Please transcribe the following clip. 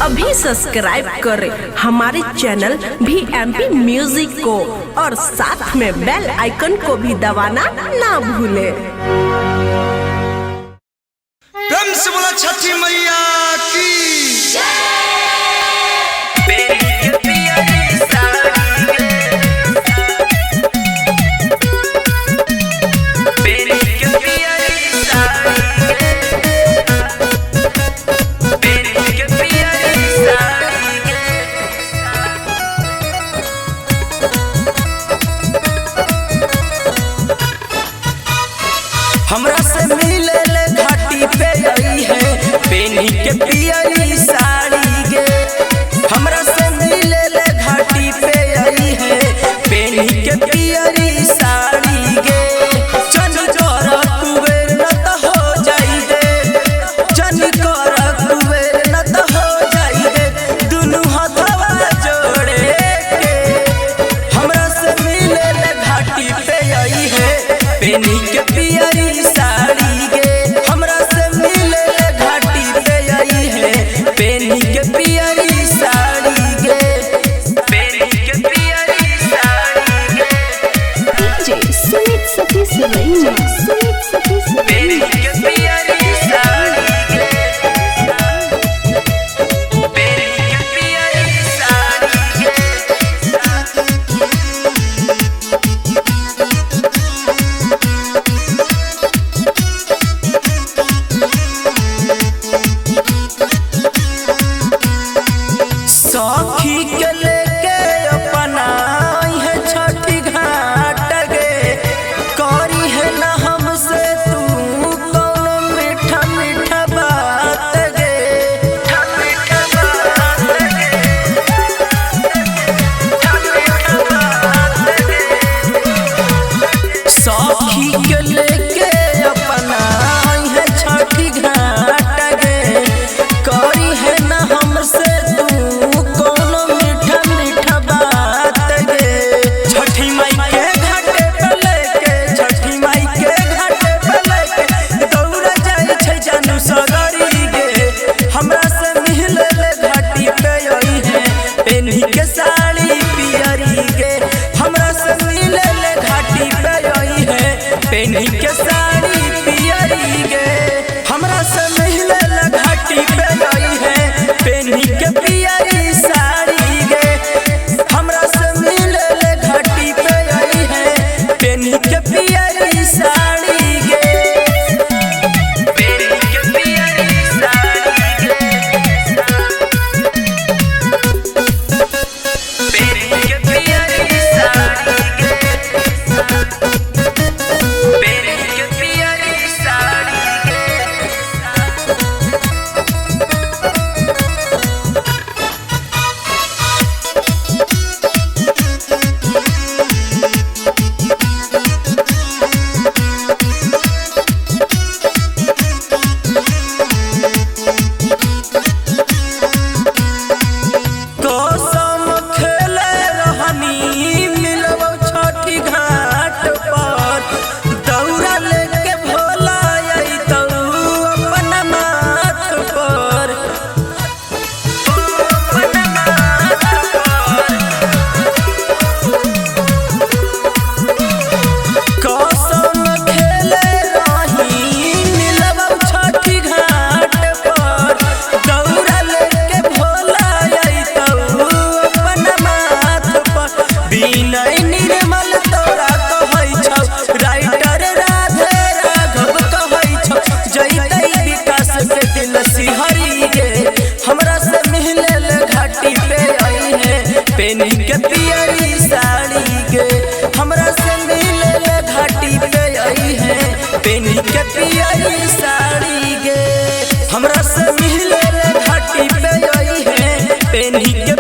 अभी सब्सक्राइब करें हमारे चैनल VMP म्यूजिक को और साथ में बेल आइकन को भी दबाना ना भूलें। प्रेम से बोला छठी मैया की हमरा से मिले ले घाटी पे आई है पेनी के पियरी साड़ी गे। हमरा से मिले ले घाटी पे आई है पेनी के पियरी साड़ी गे। जन कर कुबेर न त हो जाई दे, जन कर कुबेर न त हो जाई दे, दुनु हाथवा जोड़े के। हमरा से मिले ले घाटी पे आई है पेनी के पियरी साड़ी गे। हमरा से मिले घाटी पे आई है पेनी के पियरी साड़ी गे, पेनी के पियरी साड़ी गे। DJ Sweet Satish Raina, Sweet Satish पेनी Raina. के पियरी साड़ी गे, पेनी के पियरी साड़ी गे। सखी के लेके अपना है छठी घाट गे। करी है ना हमसे तू कौनो मीठा मीठा बात गे, मीठा बात गे, मीठा बात गे। सखी के लेके अपना है छठी घाट गे। करी है ना हमसे पेनी के साड़ी पियरी गे। हमरा से मिले ले घाटी पे आई है पेनी के साड़ी पियरी गे। हमरा से मिले ले घाटी पे आई है पेनी के पियरी साड़ी गे। हमरा से मिले ले घाटी पे आई है पेनी के पियरी साड़ी गे, पेनी के पियरी साड़ी गे। पेनी के पियरी साड़ी गे, पेनी के पियरी साड़ी गे। कसम खेले रहनी मिलबो छठी घाट पर। दौरा लेके भोला आई तू अपन माथ पर, अपन माथ पर। कसम खेले रही मिलबो छठी घाट पर। दौरा लेके भोला आई तू अपन माथ पर। विनय निर्मल तोरा कहै छौ, राइटर राधे राघव कहै छौ, जइतै विकास के दिल सिहरी गे। हमरा से मिले ले घाटी पे आई है पेनी के पियरी साड़ी गे। हमरा से मिले ले घाटी पे आई है पेनी के पियरी साड़ी गे। हमरा से मिले ले घाटी पे आई है पेनी के